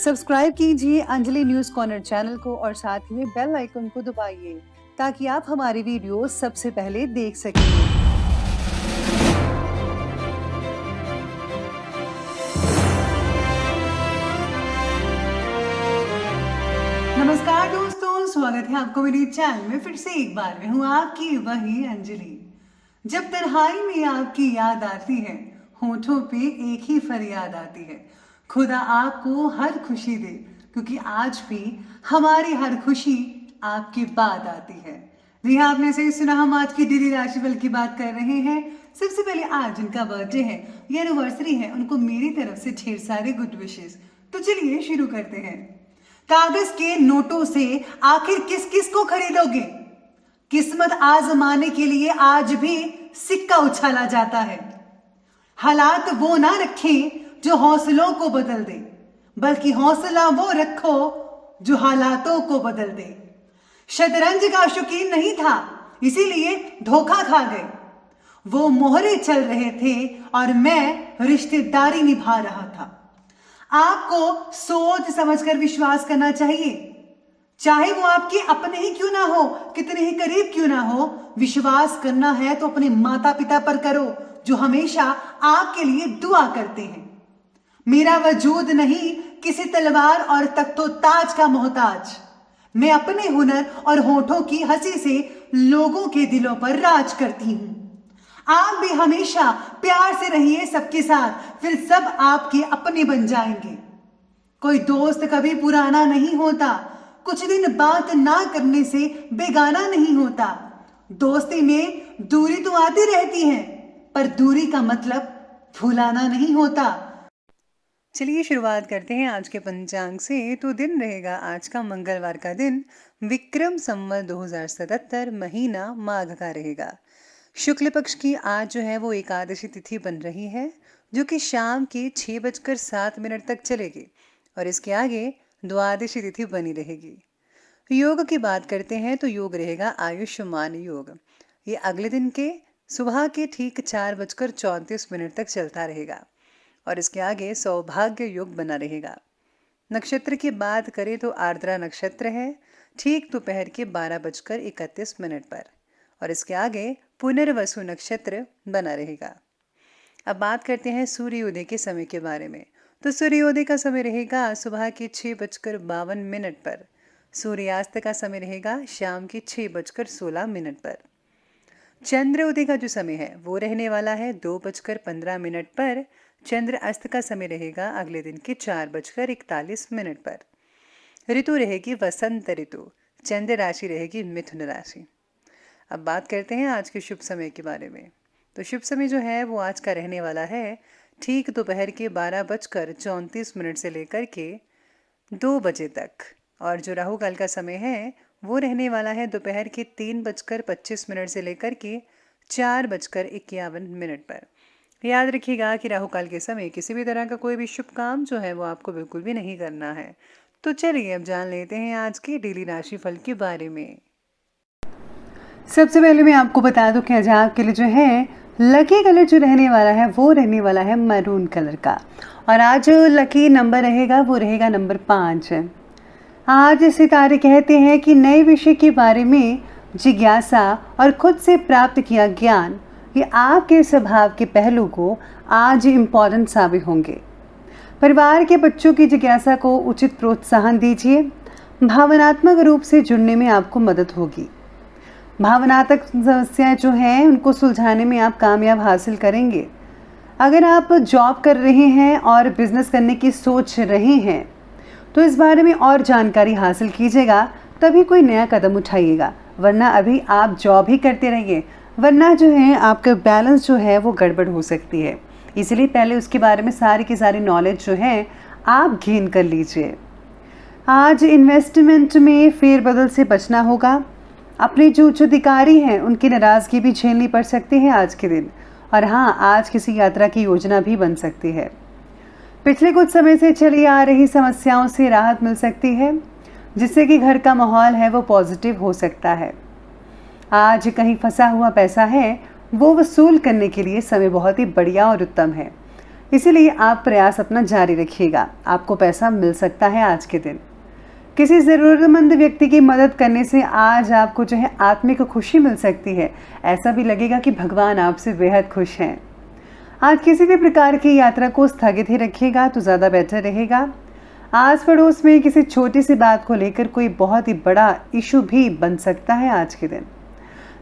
Subscribe कीजिए Anjali news corner channel को और साथ ही में बेल आइकन को दबाइए ताकि आप हमारी वीडियो सबसे पहले देख सकें। नमस्कार दोस्तों, स्वागत है आपको मेरे चैनल में फिर से एक बार। मैं हूँ आपकी वही अंजलि। जब तन्हाई में आपकी याद आती है, होठों पे एक ही फरियाद आती है, खुदा आपको हर खुशी दे, क्योंकि आज भी हमारी हर खुशी आपके बाद आती है। जी हाँ, आपने सही सुना, हम आज की डेली राशिफल की बात कर रहे हैं। सबसे पहले आज जिनका बर्थडे है या एनिवर्सरी है, उनको मेरी तरफ से ढेर सारे गुड विशेस। तो चलिए शुरू करते हैं। कागज के नोटों से आखिर किस किस को खरीदोगे? किस्मत आजमाने के लिए आज भी सिक्का उछाला जाता है। हालात वो ना रखें जो हौसलों को बदल दे, बल्कि हौसला वो रखो जो हालातों को बदल दे। शतरंज का शौकीन नहीं था, इसीलिए धोखा खा गए। वो मोहरे चल रहे थे और मैं रिश्तेदारी निभा रहा था। आपको सोच समझकर विश्वास करना चाहिए, चाहे वो आपके अपने ही क्यों ना हो, कितने ही करीब क्यों ना हो। विश्वास करना है तो अपने माता पिता पर करो, जो हमेशा आपके लिए दुआ करते हैं। मेरा वजूद नहीं किसी तलवार और तख्तो ताज का मोहताज। मैं अपने हुनर और होठों की हंसी से लोगों के दिलों पर राज करती हूं। आप भी हमेशा प्यार से रहिए सबके साथ, फिर सब आपके अपने बन जाएंगे। कोई दोस्त कभी पुराना नहीं होता, कुछ दिन बात ना करने से बेगाना नहीं होता। दोस्ती में दूरी तो आती रहती है, पर दूरी का मतलब भुलाना नहीं होता। चलिए शुरुआत करते हैं आज के पंचांग से। तो दिन रहेगा आज का मंगलवार का दिन, विक्रम संवत 2077, महीना माघ का रहेगा। शुक्ल पक्ष की आज जो है वो एकादशी तिथि बन रही है, जो कि शाम के 6:07 तक चलेगी और इसके आगे द्वादशी तिथि बनी रहेगी। योग की बात करते हैं तो योग रहेगा आयुष्मान योग। ये अगले दिन के सुबह के ठीक 4:34 तक चलता रहेगा और इसके आगे सौभाग्य योग बना रहेगा। नक्षत्र की बात करें तो आर्द्रा नक्षत्र है, ठीक दोपहर के 12:31 पर और इसके आगे पुनर्वसु नक्षत्र बना रहेगा। अब बात करते हैं सूर्योदय के समय के बारे में। तो सूर्योदय का समय रहेगा सुबह के 6:52 पर। सूर्यास्त का समय रहेगा शाम के 6:16 पर। चंद्रोदय का जो समय है वो रहने वाला है 2:15 पर। चंद्र अस्त का समय रहेगा अगले दिन के 4:41 पर। ऋतु रहेगी वसंत ऋतु। चंद्र राशि रहेगी मिथुन राशि। अब बात करते हैं आज के शुभ समय के बारे में। तो शुभ समय जो है वो आज का रहने वाला है ठीक दोपहर के 12:34 से लेकर के 2 बजे तक। और जो राहु काल का समय है वो रहने वाला है दोपहर के 3:25 से लेकर के 4:51 पर। याद रखिएगा कि राहु काल के समय किसी भी तरह का कोई भी शुभ काम जो है वो आपको बिल्कुल भी नहीं करना है। तो चलिए अब जान लेते हैं आज के डेली राशिफल के बारे में। सबसे पहले मैं आपको बता दूं कि आज आपके लिए जो है लकी कलर जो रहने वाला है वो रहने वाला है मैरून कलर का, और आज जो लकी नंबर रहेगा वो रहेगा नंबर 5। आज सितारे कहते हैं कि नए विषय के बारे में जिज्ञासा और खुद से प्राप्त किया ज्ञान, ये आपके स्वभाव के पहलू को आज इम्पोर्टेंट साबित होंगे। परिवार के बच्चों की जिज्ञासा को उचित प्रोत्साहन दीजिए। भावनात्मक रूप से जुड़ने में आपको मदद होगी। भावनात्मक समस्याएं जो हैं उनको सुलझाने में आप कामयाब हासिल करेंगे। अगर आप जॉब कर रहे हैं और बिजनेस करने की सोच रहे हैं तो इस बारे में और जानकारी हासिल कीजिएगा, तभी कोई नया कदम उठाइएगा, वरना अभी आप जॉब ही करते रहिए, वरना जो है आपका बैलेंस जो है वो गड़बड़ हो सकती है। इसलिए पहले उसके बारे में सारी की सारी नॉलेज जो है आप गेन कर लीजिए। आज इन्वेस्टमेंट में फेरबदल से बचना होगा। अपने जो उच्च अधिकारी हैं उनकी नाराज़गी भी झेलनी पड़ सकती है आज के दिन। और हाँ, आज किसी यात्रा की योजना भी बन सकती है। पिछले कुछ समय से चली आ रही समस्याओं से राहत मिल सकती है, जिससे कि घर का माहौल है वो पॉजिटिव हो सकता है। आज कहीं फंसा हुआ पैसा है वो वसूल करने के लिए समय बहुत ही बढ़िया और उत्तम है। इसीलिए आप प्रयास अपना जारी रखिएगा। आपको पैसा मिल सकता है आज के दिन। किसी ज़रूरतमंद व्यक्ति की मदद करने से आज आपको जो है आत्मिक खुशी मिल सकती है। ऐसा भी लगेगा कि भगवान आपसे बेहद खुश हैं। आज किसी भी प्रकार की यात्रा को स्थगित ही रखिएगा तो ज़्यादा बेहतर रहेगा। आस पड़ोस में किसी छोटी सी बात को लेकर कोई बहुत ही बड़ा इशू भी बन सकता है आज के दिन,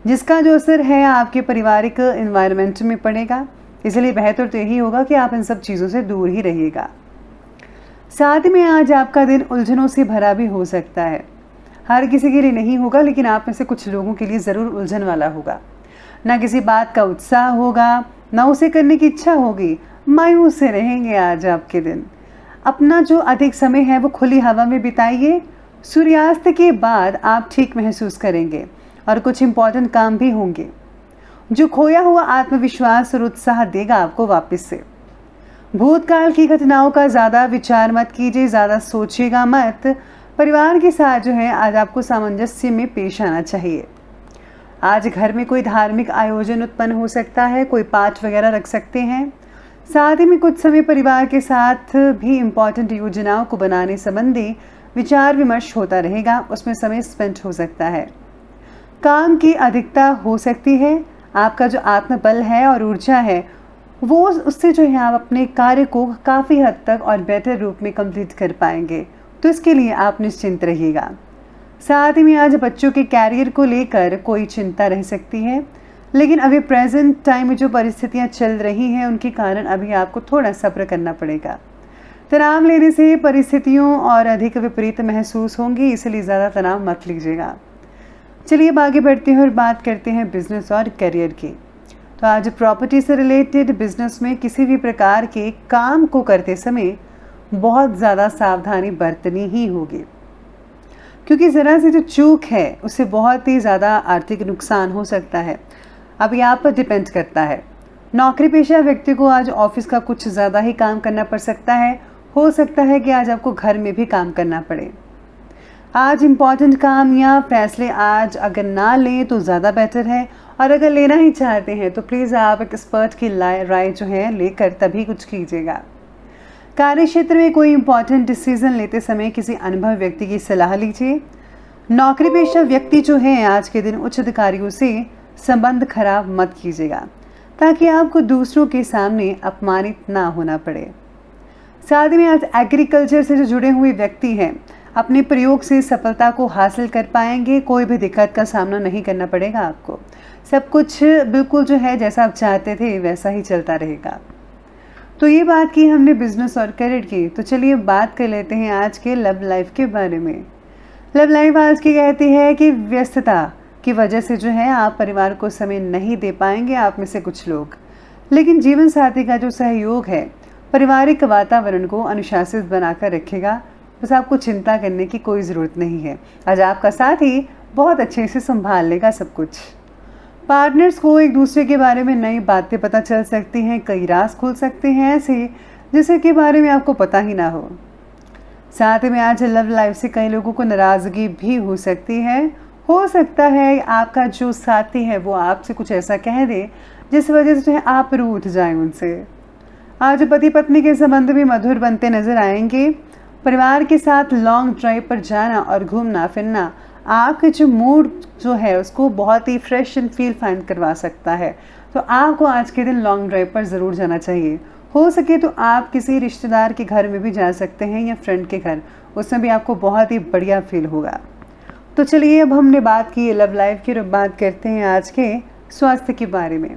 जिसका जो असर है आपके पारिवारिक एनवायरनमेंट में पड़ेगा। इसलिए बेहतर तो यही होगा कि आप इन सब चीज़ों से दूर ही रहिएगा। साथ में आज आपका दिन उलझनों से भरा भी हो सकता है। हर किसी के लिए नहीं होगा, लेकिन आप में से कुछ लोगों के लिए ज़रूर उलझन वाला होगा। ना किसी बात का उत्साह होगा, ना उसे करने की इच्छा होगी। मायूस से रहेंगे आज आपके दिन। अपना जो अधिक समय है वो खुली हवा में बिताइए। सूर्यास्त के बाद आप ठीक महसूस करेंगे और कुछ इम्पोर्टेंट काम भी होंगे जो खोया हुआ आत्मविश्वास और उत्साह देगा आपको वापस से। भूतकाल की घटनाओं का ज़्यादा विचार मत कीजिए, ज़्यादा सोचिएगा मत। परिवार के साथ जो है आज आपको सामंजस्य में पेश आना चाहिए। आज घर में कोई धार्मिक आयोजन उत्पन्न हो सकता है, कोई पाठ वगैरह रख सकते हैं। साथ ही में कुछ समय परिवार के साथ भी इम्पॉर्टेंट योजनाओं को बनाने संबंधी विचार विमर्श होता रहेगा, उसमें समय स्पेंड हो सकता है। काम की अधिकता हो सकती है। आपका जो आत्मबल है और ऊर्जा है वो उससे जो है आप अपने कार्य को काफ़ी हद तक और बेहतर रूप में कंप्लीट कर पाएंगे, तो इसके लिए आप निश्चिंत रहिएगा। साथ ही में आज बच्चों के कैरियर को लेकर कोई चिंता रह सकती है, लेकिन अभी प्रेजेंट टाइम में जो परिस्थितियां चल रही हैं उनके कारण अभी आपको थोड़ा सब्र करना पड़ेगा। तनाव लेने से परिस्थितियों और अधिक विपरीत महसूस होंगी, इसलिए ज़्यादा तनाव मत लीजिएगा। चलिए अब आगे बढ़ते हैं और बात करते हैं बिजनेस और करियर की। तो आज प्रॉपर्टी से रिलेटेड बिजनेस में किसी भी प्रकार के काम को करते समय बहुत ज़्यादा सावधानी बरतनी ही होगी, क्योंकि ज़रा सी जो चूक है उससे बहुत ही ज़्यादा आर्थिक नुकसान हो सकता है। अब ये आप पर डिपेंड करता है। नौकरी पेशा व्यक्ति को आज ऑफिस का कुछ ज़्यादा ही काम करना पड़ सकता है। हो सकता है कि आज आपको घर में भी काम करना पड़े। आज इम्पॉर्टेंट काम या फैसले आज अगर ना लें तो ज़्यादा बेहतर है, और अगर लेना ही चाहते हैं तो प्लीज़ आप एक एक्सपर्ट की राय जो है लेकर तभी कुछ कीजिएगा। कार्य क्षेत्र में कोई इम्पॉर्टेंट डिसीजन लेते समय किसी अनुभवी व्यक्ति की सलाह लीजिए। नौकरी पेशा व्यक्ति जो है आज के दिन उच्च अधिकारियों से संबंध खराब मत कीजिएगा, ताकि आपको दूसरों के सामने अपमानित ना होना पड़े। साथ ही में आज एग्रीकल्चर से जो जुड़े हुए व्यक्ति हैं अपने प्रयोग से सफलता को हासिल कर पाएंगे। कोई भी दिक्कत का सामना नहीं करना पड़ेगा आपको। सब कुछ बिल्कुल जो है जैसा आप चाहते थे वैसा ही चलता रहेगा। तो ये बात की हमने बिजनेस और करियर की। तो चलिए बात कर लेते हैं आज के लव लाइफ के बारे में। लव लाइफ आज की कहती है कि व्यस्तता की वजह से जो है आप परिवार को समय नहीं दे पाएंगे, आप में से कुछ लोग। लेकिन जीवन साथी का जो सहयोग है पारिवारिक वातावरण को अनुशासित बनाकर रखेगा। बस आपको चिंता करने की कोई ज़रूरत नहीं है। आज आपका साथी बहुत अच्छे से संभाल लेगा सब कुछ। पार्टनर्स को एक दूसरे के बारे में नई बातें पता चल सकती हैं, कई राज खुल सकते हैं ऐसे जिसके के बारे में आपको पता ही ना हो। साथ में आज लव लाइफ से कई लोगों को नाराज़गी भी हो सकती है। हो सकता है आपका जो साथी है वो आपसे कुछ ऐसा कह दे जिस वजह से जो है आप रूठ जाएं उनसे। आज पति पत्नी के संबंध में मधुर बनते नजर आएंगे। परिवार के साथ लॉन्ग ड्राइव पर जाना और घूमना फिरना आपके जो मूड जो है उसको बहुत ही फ्रेश एंड फील फाइंड करवा सकता है। तो आपको आज के दिन लॉन्ग ड्राइव पर ज़रूर जाना चाहिए। हो सके तो आप किसी रिश्तेदार के घर में भी जा सकते हैं या फ्रेंड के घर, उसमें भी आपको बहुत ही बढ़िया फील होगा। तो चलिए अब हमने बात की लव लाइफ की, अब बात करते हैं आज के स्वास्थ्य के बारे में।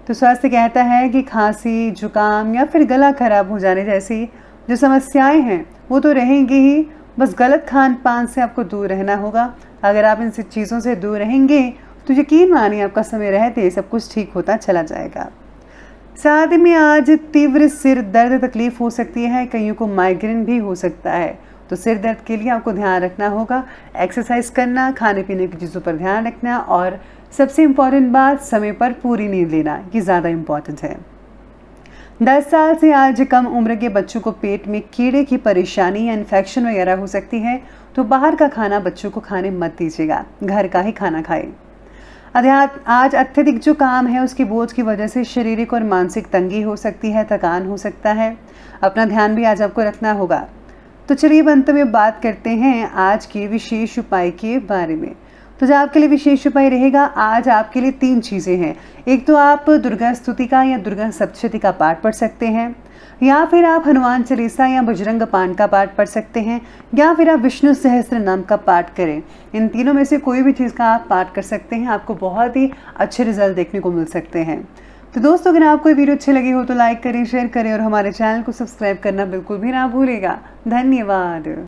तो स्वास्थ्य कहता है कि खांसी, जुकाम या फिर गला खराब हो जाने जैसी जो समस्याएं हैं वो तो रहेंगी ही। बस गलत खान पान से आपको दूर रहना होगा। अगर आप इन सब चीज़ों से दूर रहेंगे तो यकीन मानिए आपका समय रहते सब कुछ ठीक होता चला जाएगा। साथ में आज तीव्र सिर दर्द तकलीफ हो सकती है, कईयों को माइग्रेन भी हो सकता है। तो सिर दर्द के लिए आपको ध्यान रखना होगा, एक्सरसाइज करना, खाने पीने की चीज़ों पर ध्यान रखना, और सबसे इम्पॉर्टेंट बात समय पर पूरी नींद लेना, ये ज़्यादा इम्पॉर्टेंट है। 10 साल से आज कम उम्र के बच्चों को पेट में कीड़े की परेशानी या इन्फेक्शन वगैरह हो सकती है। तो बाहर का खाना बच्चों को खाने मत दीजिएगा, घर का ही खाना खाएं। आज अत्यधिक जो काम है उसके बोझ की वजह से शारीरिक और मानसिक तंगी हो सकती है, थकान हो सकता है। अपना ध्यान भी आज आपको रखना होगा। तो चलिए अब अंत में बात करते हैं आज के विशेष उपाय के बारे में। तो जो आपके लिए विशेष उपाय रहेगा, आज आपके लिए 3 चीज़ें हैं। एक तो आप दुर्गा स्तुति का या दुर्गा सप्तशती का पाठ पढ़ सकते हैं, या फिर आप हनुमान चालीसा या बजरंग पाठ का पाठ पढ़ सकते हैं, या फिर आप विष्णु सहस्त्र नाम का पाठ करें। इन तीनों में से कोई भी चीज़ का आप पाठ कर सकते हैं, आपको बहुत ही अच्छे रिजल्ट देखने को मिल सकते हैं। तो दोस्तों, अगर आपको वीडियो अच्छी लगी हो तो लाइक करें, शेयर करें और हमारे चैनल को सब्सक्राइब करना बिल्कुल भी ना भूलिएगा। धन्यवाद।